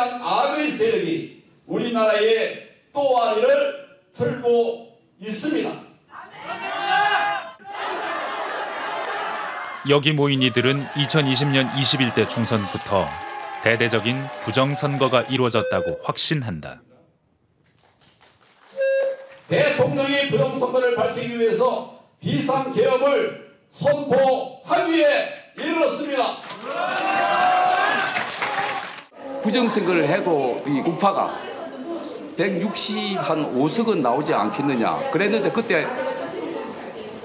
거대한 악의 세력이 우리나라의 또아리를 틀고 있습니다. 여기 모인 이들은 2020년 21대 총선부터 대대적인 부정선거가 이루어졌다고 확신한다. 대통령이 부정선거를 밝히기 위해서 비상계엄을 선포하기에 이르렀습니다. 부정선거를 해도 이 우파가 165석은 나오지 않겠느냐 그랬는데 그때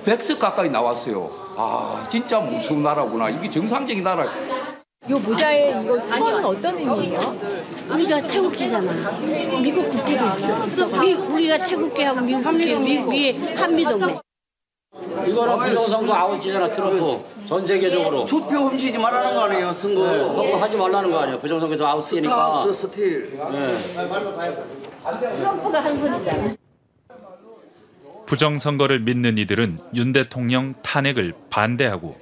100석 가까이 나왔어요. 아 진짜 무서운 나라구나. 이게 정상적인 나라. 요 모자에 이거 수건은 어떤 의미예요? 우리가 태국계잖아. 미국 국기도 있어. 우리가 태국계하고 미국이 한미동맹. 이거는 부정선거 아웃이잖아. 트럼프 전 세계적으로 투표 훔치지 말라는 거 아니에요. 선거. 네, 선거 하지 말라는 거 아니에요. 부정선거에서 아웃이니까. 스탑 더 스틸. 네. 트럼프가 한 소리다. 부정선거를 믿는 이들은 윤 대통령 탄핵을 반대하고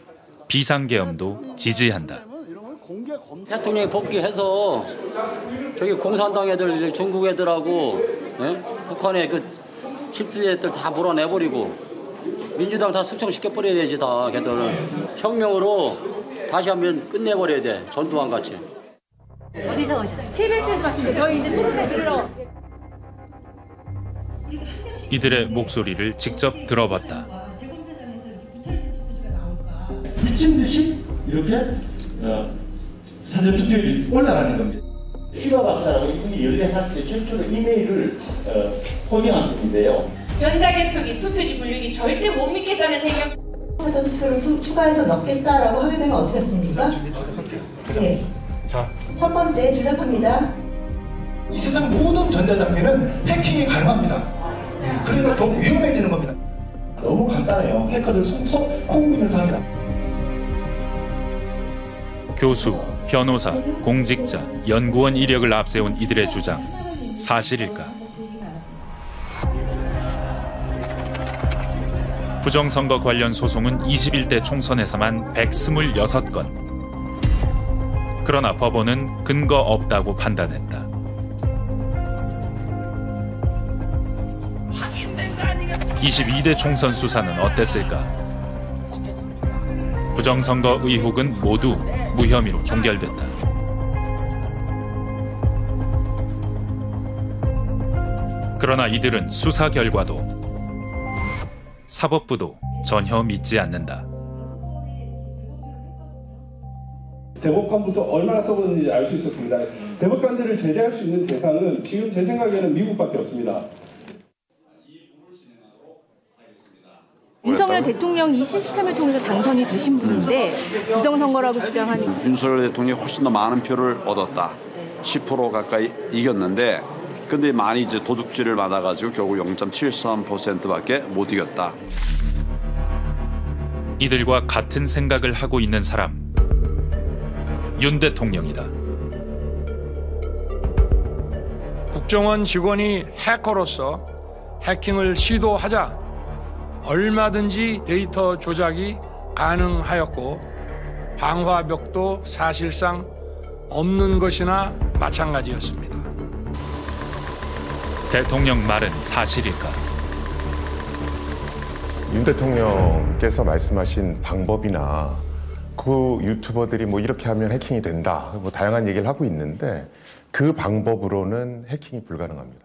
비상계엄도 지지한다. 대통령이 복귀해서 저기 공산당 애들, 중국 애들하고 북한의 그 10대 애들 다 몰아내버리고 민주당 다 숙청시켜버려야 되지 다 걔들은. 혁명으로 다시 한번 끝내버려야 돼. 전두환 같이. 어디서 오셨어요? KBS에서 봤습니다. 저희 이제 토론회 들으러. 이들의 목소리를 직접 들어봤다. 미친 듯이 이렇게 사전투표율이 올라가는 겁니다. 슈가 박사라고 이분이 연례사태 최초로 이메일을 포기한 건데요. 전자개표기, 투표지 분류기 절대 못 믿겠다는 생각. 사전투표를 추가해서 넣겠다라고 하게 되면 어떻게 했습니까? 네. 자, 첫 번째 조작합니다. 이 세상 모든 전자장비는 해킹이 가능합니다. 그러니까 더 위험해지는 겁니다. 너무 간단해요. 해커들 속속 콩비면서 합니다. 교수, 변호사, 공직자, 연구원 이력을 앞세운 이들의 주장, 사실일까? 부정선거 관련 소송은 21대 총선에서만 126건. 그러나 법원은 근거 없다고 판단했다. 22대 총선 수사는 어땠을까? 부정선거 의혹은 모두 무혐의로 종결됐다. 그러나 이들은 수사 결과도 사법부도 전혀 믿지 않는다. 대법관부터 얼마나 써보는지 알 수 있었습니다. 대법관들을 제재할 수 있는 대상은 지금 제 생각에는 미국밖에 없습니다. 윤석열 대통령이 시스템을 통해서 당선이 되신 분인데 부정선거라고 주장하는 윤석열 대통령이 훨씬 더 많은 표를 얻었다. 10% 가까이 이겼는데 근데 많이 이제 도둑질을 받아가지고 결국 0.73%밖에 못 이겼다. 이들과 같은 생각을 하고 있는 사람, 윤 대통령이다. 국정원 직원이 해커로서 해킹을 시도하자 얼마든지 데이터 조작이 가능하였고 방화벽도 사실상 없는 것이나 마찬가지였습니다. 대통령 말은 사실일까? 윤 대통령께서 말씀하신 방법이나 그 유튜버들이 뭐 이렇게 하면 해킹이 된다, 뭐 다양한 얘기를 하고 있는데 그 방법으로는 해킹이 불가능합니다.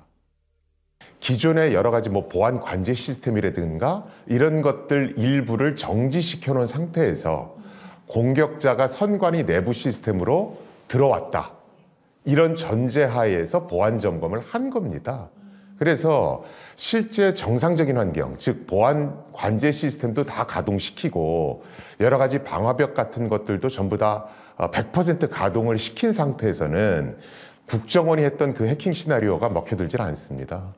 기존의 여러 가지 뭐 보안 관제 시스템이라든가 이런 것들 일부를 정지시켜 놓은 상태에서 공격자가 선관위 내부 시스템으로 들어왔다. 이런 전제하에서 보안 점검을 한 겁니다. 그래서 실제 정상적인 환경, 즉 보안 관제 시스템도 다 가동시키고 여러 가지 방화벽 같은 것들도 전부 다 100% 가동을 시킨 상태에서는 국정원이 했던 그 해킹 시나리오가 먹혀들질 않습니다.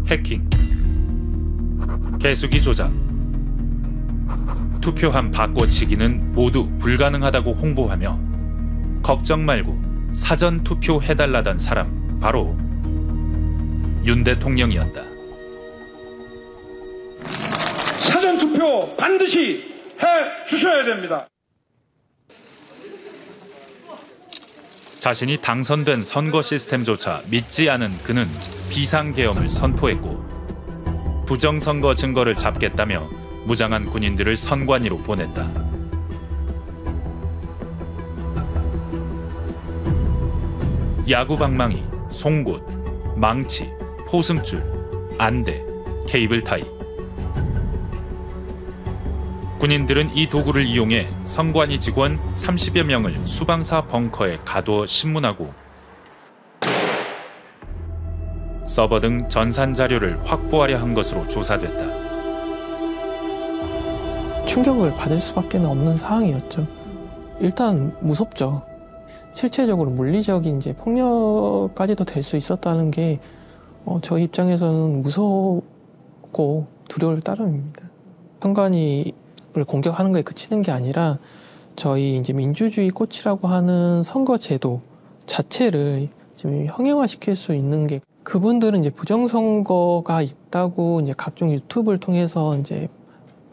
해킹, 개수기 조작, 투표함 바꿔치기는 모두 불가능하다고 홍보하며 걱정 말고 사전 투표 해달라던 사람 바로 윤 대통령이었다. 사전 투표 반드시 해 주셔야 됩니다. 자신이 당선된 선거 시스템조차 믿지 않은 그는 비상계엄을 선포했고 부정선거 증거를 잡겠다며 무장한 군인들을 선관위로 보냈다. 야구방망이, 송곳, 망치, 포승줄, 안대, 케이블 타이. 군인들은 이 도구를 이용해 선관위 직원 30여 명을 수방사 벙커에 가두어 신문하고 서버 등 전산 자료를 확보하려 한 것으로 조사됐다. 충격을 받을 수밖에 없는 상황이었죠. 일단 무섭죠. 실체적으로 물리적인 이제 폭력까지도 될 수 있었다는 게 저희 입장에서는 무섭고 두려울 따름입니다. 선관위를 공격하는 거에 그치는 게 아니라 저희 이제 민주주의 꽃이라고 하는 선거제도 자체를 지금 형용화시킬 수 있는 게 그분들은 이제 부정선거가 있다고 이제 각종 유튜브를 통해서 이제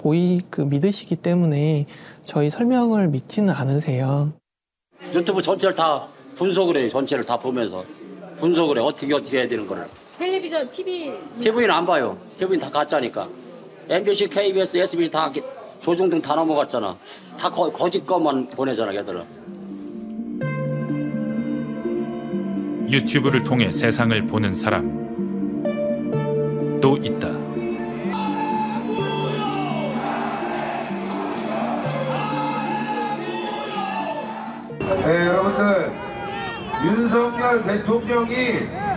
믿으시기 때문에 저희 설명을 믿지는 않으세요. 유튜브 전체를 다 분석을 해요. 전체를 다 보면서 분석을 해. 어떻게 해야 되는 거를. 텔레비전, TV는 안 봐요. TV는 다 가짜니까. MBC, KBS, SBS 다 조중동 다 넘어갔잖아. 다 거짓 것만 보내잖아, 걔들은. 유튜브를 통해 세상을 보는 사람 또 있다. 네, 여러분들 윤석열 대통령이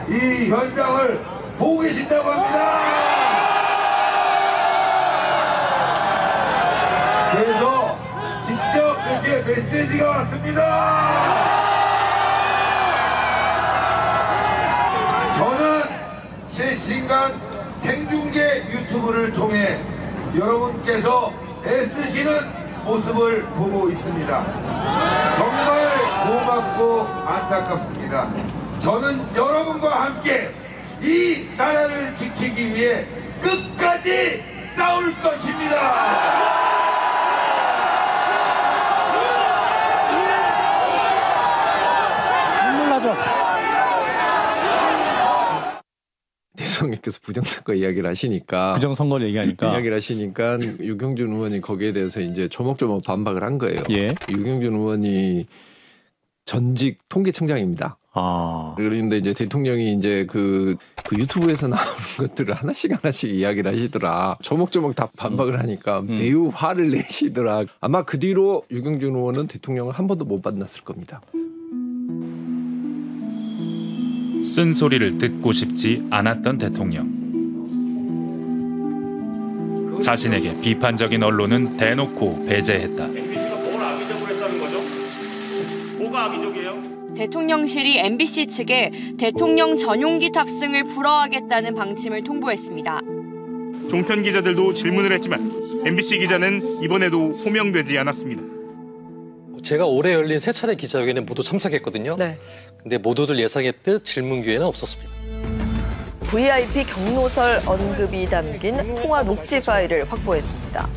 이 현장을 보고 계신다고 합니다. 그래서 직접 이렇게 메시지가 왔습니다. 저는 실시간 생중계 유튜브를 통해 여러분께서 애쓰시는 모습을 보고 있습니다. 정말 고맙고 안타깝습니다. 저는 여러분과 함께 이 나라를 지키기 위해 끝까지 싸울 것입니다. 눈물 나죠? 대통령께서 부정선거 이야기를 하시니까 부정선거를 얘기하니까 이야기를 하시니까 유경준 의원이 거기에 대해서 이제 조목조목 반박을 한 거예요. 예. 유경준 의원이 전직 통계청장입니다. 그런데 이제 대통령이 이제 그 유튜브에서 나오는 것들을 하나씩 이야기를 하시더라. 조목조목 다 반박을 하니까 매우 화를 내시더라. 아마 그 뒤로 유경준 의원은 대통령을 한 번도 못 만났을 겁니다. 쓴소리를 듣고 싶지 않았던 대통령. 자신에게 비판적인 언론은 대놓고 배제했다. MBC가 뭘 악의적으로 했다는 거죠? 뭐가 악의적이에요? 대통령실이 MBC 측에 대통령 전용기 탑승을 불허하겠다는 방침을 통보했습니다. 종편 기자들도 질문을 했지만 MBC 기자는 이번에도 호명되지 않았습니다. 제가 올해 열린 세 차례 기자회견에 모두 참석했거든요. 네. 근데 모두들 예상했듯 질문 기회는 없었습니다. VIP 경로설 언급이 담긴 통화 녹취 파일을 확보했습니다.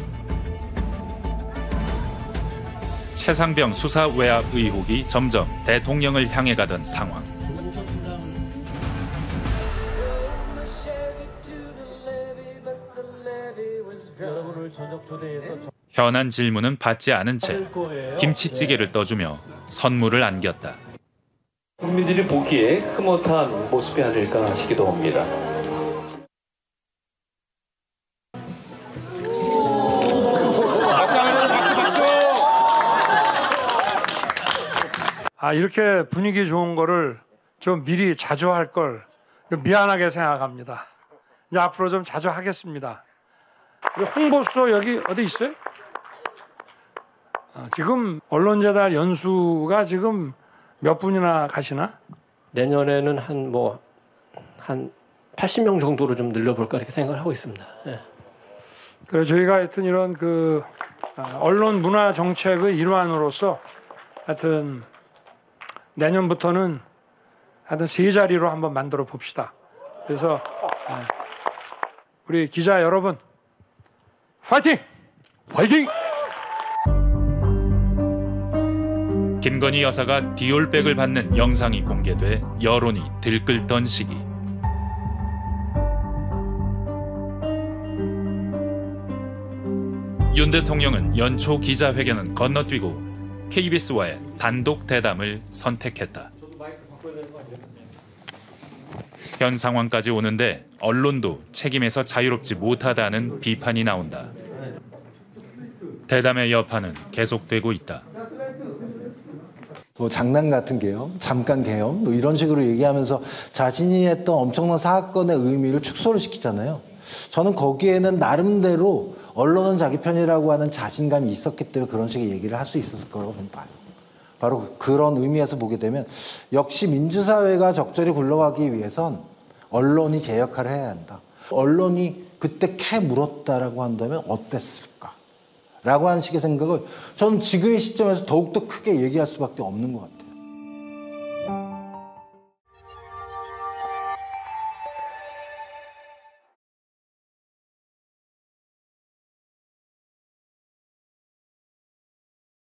최상병 수사 외압 의혹이 점점 대통령을 향해 가던 상황. 현안 질문은 받지 않은 채 김치찌개를 떠주며 선물을 안겼다. 국민들이 보기에 흐뭇한 모습이 아닐까 싶기도 합니다. 이렇게 분위기 좋은 거를 좀 미리 자주 할 걸 미안하게 생각합니다. 이제 앞으로 좀 자주 하겠습니다. 홍보수소 여기 어디 있어요? 지금 언론재단 연수가 지금 몇 분이나 가시나? 내년에는 한 80명 정도로 좀 늘려볼까 이렇게 생각을 하고 있습니다. 예. 그래 저희가 하여튼 이런 그 언론 문화 정책의 일환으로서 하여튼 내년부터는 하여튼 세 자리로 한번 만들어 봅시다. 그래서 우리 기자 여러분 파이팅! 파이팅! 김건희 여사가 디올백을 받는 영상이 공개돼 여론이 들끓던 시기. 윤 대통령은 연초 기자회견은 건너뛰고 KBS와의 단독 대담을 선택했다. 현 상황까지 오는데 언론도 책임에서 자유롭지 못하다는 비판이 나온다. 대담의 여파는 계속되고 있다. 뭐 장난 같은 계엄, 잠깐 계엄 뭐 이런 식으로 얘기하면서 자신이 했던 엄청난 사건의 의미를 축소를 시키잖아요. 저는 거기에는 나름대로 언론은 자기 편이라고 하는 자신감이 있었기 때문에 그런 식의 얘기를 할 수 있었을 거라고 저는 봐요. 바로 그런 의미에서 보게 되면 역시 민주사회가 적절히 굴러가기 위해선 언론이 제 역할을 해야 한다. 언론이 그때 캐 물었다라고 한다면 어땠을까? 라고 하는 식의 생각을 저는 지금의 시점에서 더욱더 크게 얘기할 수밖에 없는 것 같아요.